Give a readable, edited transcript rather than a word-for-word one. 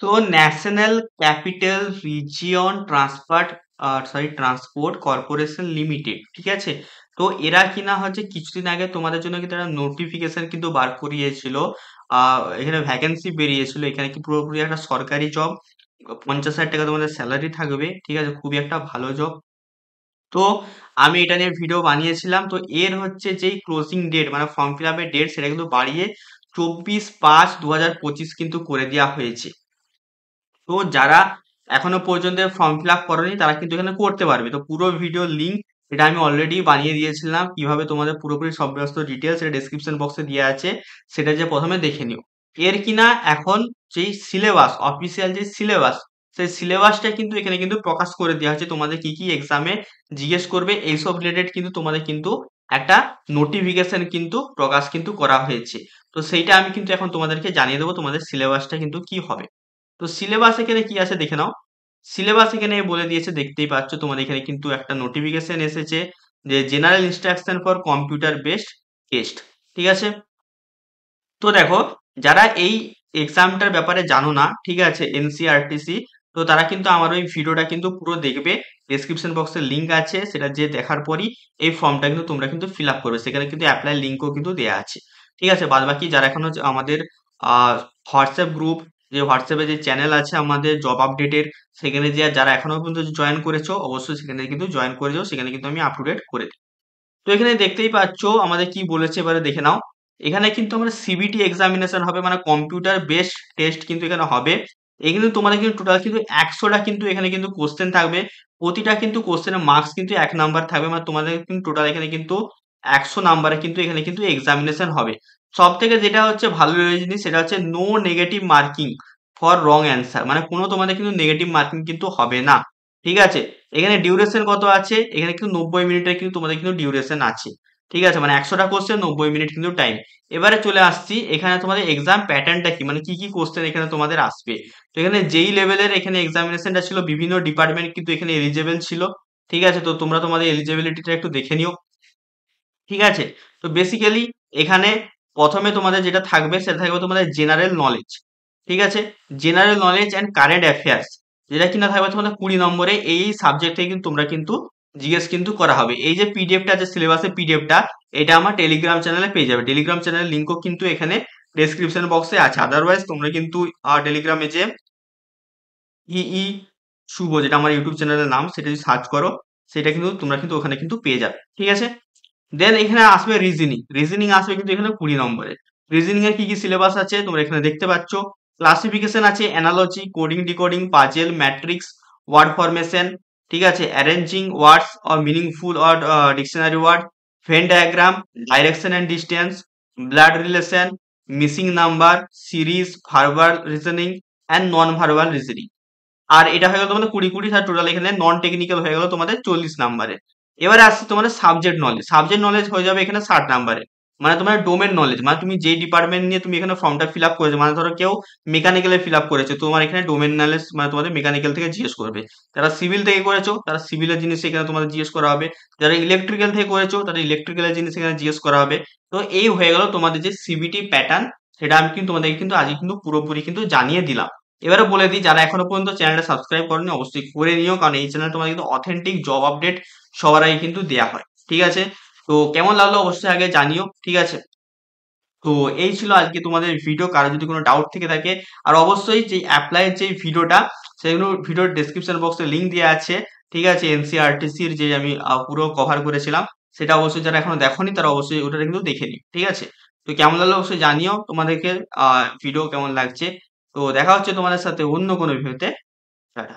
তো national capital region transport corporation limited, ঠিক আছে। তো এরা কিনা হচ্ছে কিছুদিন আগে তোমাদের জন্য কিন্তু একটা নোটিফিকেশন কিন্তু বার করিয়েছিল। এখানে ভ্যাকেন্সি বেরিয়েছিল, এখানে কি পুরোপুরি একটা সরকারি জব, 50,000 টাকা তোমাদের স্যালারি থাকবে, ঠিক আছে, খুবই একটা ভালো জব। তো আমি এটা নিয়ে ভিডিও বানিয়েছিলাম। তো এর হচ্ছে যেই ক্লোজিং ডেট মানে ফর্ম ফিল আপের ডেট সেটা কিন্তু বাড়িয়ে 24/5/2025 কিন্তু করে দেওয়া হয়েছে। তো যারা এখনো পর্যন্ত ফর্ম ফিল আপ করোনি তারা কিন্তু এখানে করতে পারবে। তো পুরো ভিডিও লিঙ্ক এটা আমি অলরেডি বানিয়ে দিয়েছিলাম, কিভাবে তোমাদের পুরোপুরি সমস্ত ডিটেলস এটা ডেসক্রিপশন বক্সে দেওয়া আছে, সেটা যে প্রথমে দেখে নিও। এর কিনা এখন যেই সিলেবাস, অফিসিয়াল যে সিলেবাস, সেই সিলেবাসটা কিন্তু এখানে কিন্তু প্রকাশ করে দেওয়া হচ্ছে, তোমাদের কি কি এক্সামে জিজ্ঞেস করবে এইসব রিলেটেড কিন্তু তোমাদের কিন্তু একটা নোটিফিকেশন কিন্তু প্রকাশ কিন্তু করা হয়েছে। তো সেইটা আমি কিন্তু এখন তোমাদেরকে জানিয়ে দেবো তোমাদের সিলেবাসটা কিন্তু কি হবে। তো সিলেবাস এখানে কি আছে দেখে নাও। সিলেবাস এখানে বলে দিয়েছে, দেখতেই পাচ্ছ তোমার এখানে কিন্তু একটা নোটিফিকেশন এসেছে যে general instruction for computer based test, ঠিক আছে। তো দেখো, যারা এই এক্সামটার ব্যাপারে জানো না, ঠিক আছে, এনসিআরটিসি, তো তারা কিন্তু আমার ওই ভিডিওটা কিন্তু পুরো দেখবে। ডেসক্রিপশন বক্সে লিঙ্ক আছে, সেটা যে দেখার পরই এই ফর্মটা কিন্তু তোমরা কিন্তু ফিল আপ করবে, সেখানে কিন্তু অ্যাপ্লাই লিঙ্কও কিন্তু দেওয়া আছে, ঠিক আছে। বাদ বাকি যারা এখনো আমাদের হোয়াটসঅ্যাপ গ্রুপ, যে হোয়াটসঅ্যাপে যে চ্যানেল আছে আমাদের জব আপডেটের, সেখানে যে যারা এখনো পর্যন্ত জয়েন করেছো অবশ্যই সেখানে কিন্তু জয়েন করে যাও, সেখানে কিন্তু আমি আপডেট করে দিই। তো এখানে দেখতেই পাচ্ছ আমাদের কি বলেছে, এবারে দেখে নাও। এখানে কিন্তু আমাদের সিবিটি এক্সামিনেশন হবে, মানে কম্পিউটার বেসড টেস্ট কিন্তু এখানে হবে। এই কিন্তু তোমাদের কিন্তু টোটাল কিন্তু 100টা কিন্তু এখানে কিন্তু কোশ্চেন থাকবে। প্রতিটা কিন্তু কোশ্চেনের মার্কস কিন্তু 1 নাম্বার থাকবে, মানে তোমাদের কিন্তু টোটাল এখানে কিন্তু 100 নাম্বারে কিন্তু এখানে কিন্তু এক্সামিনেশন হবে। সব থেকে যেটা হচ্ছে ভালো জিনিস সেটা হচ্ছে no negative marking for wrong answer, মানে কোনো তোমাদের কিন্তু নেগেটিভ মার্কিং কিন্তু হবে না, ঠিক আছে। এখানে ডিউরেশন কত আছে, এখানে কিন্তু 90 মিনিটের কিন্তু তোমাদের কিন্তু ডিউরেশন আছে, ঠিক আছে, মানে 100টা কোশ্চেন 90 মিনিট কিন্তু টাইম। এবারে চলে আসছি এখানে তোমাদের এক্সাম প্যাটার্নটা কি, মানে কি কি কোশ্চেন এখানে তোমাদের আসবে। তো এখানে যেই লেভেলের এখানে এক্সামিনেশনটা ছিল, বিভিন্ন ডিপার্টমেন্ট কিন্তু এখানে এলিজেবল ছিল, ঠিক আছে। তো তোমরা তোমাদের এলিজিবিলিটিটা একটু দেখে নিও, ঠিক আছে। তো বেসিক্যালি এখানে প্রথমে তোমাদের যেটা থাকবে সেটা থাকবে তোমাদের জেনারেল নলেজ, ঠিক আছে। General knowledge and current affairs, যেটা কিনা থাকবে তোমাদের 20 নম্বরে। এই সাবজেক্ট থেকে কিন্তু তোমরা কিন্তু জিজ্ঞেস কিন্তু করা হবে। এই যে পিডিএফটা আছে, সিলেবাসের পিডিএফটা, এটা আমার টেলিগ্রাম চ্যানেলে পেয়ে যাবে। টেলিগ্রাম চ্যানেলের লিঙ্কও কিন্তু এখানে ডেসক্রিপশন বক্সে আছে। আদারওয়াইজ তোমরা কিন্তু টেলিগ্রামে যে ই শুভ, যেটা আমার ইউটিউব চ্যানেলের নাম, সেটা যদি সার্চ করো, সেটা কিন্তু তোমরা কিন্তু ওখানে কিন্তু পেয়ে যাবে, ঠিক আছে। দেন এখানে আসবে রিজনিং, রিজনিং আসবে কিন্তু এখানে 20 নম্বরে। রিজনিং এর কি কি সিলেবাস আছে তোমরা এখানে দেখতে পাচ্ছ। ক্লাসিফিকেশন আছে, analogy, coding decoding, puzzle, matrix, word formation, ঠিক আছে, arranging words or meaningful or dictionary word, Venn diagram, direction and distance, blood relation, missing number, series, verbal reasoning and non verbal reasoning. আর এটা হয়ে গেল তোমাদের 20 total. এখানে non technical হয়ে গেল তোমাদের 40 নম্বরে। এবারে আসছে তোমাদের সাবজেক্ট নলেজ, সাবজেক্ট নলেজ হয়ে যাবে এখানে 60 নম্বরে। মানে তোমার ডোমেন নলেজ, মানে তুমি যেই ডিপার্টমেন্ট নিয়ে তুমি এখানে ফর্মটা ফিল আপ করেছো, মানে ধরো কেউ মেকানিক্যালে ফিল আপ করেছে, তোমার এখানে ডোমেন নলেজ মানে তোমাদের মেকানিক্যাল থেকে জিজ্ঞেস করবে। যারা সিভিল থেকে করেছো তারা সিভিলের জিনিস এখানে তোমাদের জিজ্ঞেস করা হবে। যারা ইলেকট্রিক্যাল থেকে করেছো তারা ইলেকট্রিক্যালের জিনিস এখানে জিজ্ঞেস করা হবে। তো এই হয়ে গেল তোমাদের যে সিবিটি প্যাটার্ন, সেটা আমি কিন্তু তোমাদেরকে কিন্তু আজকে কিন্তু পুরোপুরি কিন্তু জানিয়ে দিলাম। এবারে বলে দিই, যারা এখনো পর্যন্ত চ্যানেলটা সাবস্ক্রাইব করনি অবশ্যই করে নিও, কারণ এই চ্যানেল তোমাদের কিন্তু অথেন্টিক জব আপডেট সবার আগে কিন্তু দেয়া হয়, ঠিক আছে। তো কেমন লাগলো অবশ্যই আগে জানিও, ঠিক আছে। তো এই ছিল আজকে তোমাদের ভিডিও। কারো যদি কোনো ডাউট থেকে থাকে, আর অবশ্যই যে অ্যাপ্লাইয়ের যে ভিডিওটা, সেগুলো ভিডিওর ডেসক্রিপশন বক্সে লিঙ্ক দেওয়া আছে, ঠিক আছে। এনসিআরটিসির যে আমি পুরো কভার করেছিলাম, সেটা অবশ্যই যারা এখনো দেখোনি তারা অবশ্যই ওটা কিন্তু দেখে নিও, ঠিক আছে। তো কেমন লাগলো অবশ্যই জানিও, তোমাদেরকে ভিডিও কেমন লাগছে। তো দেখা হচ্ছে তোমাদের সাথে অন্য কোনো ভিডিওতে। টাটা।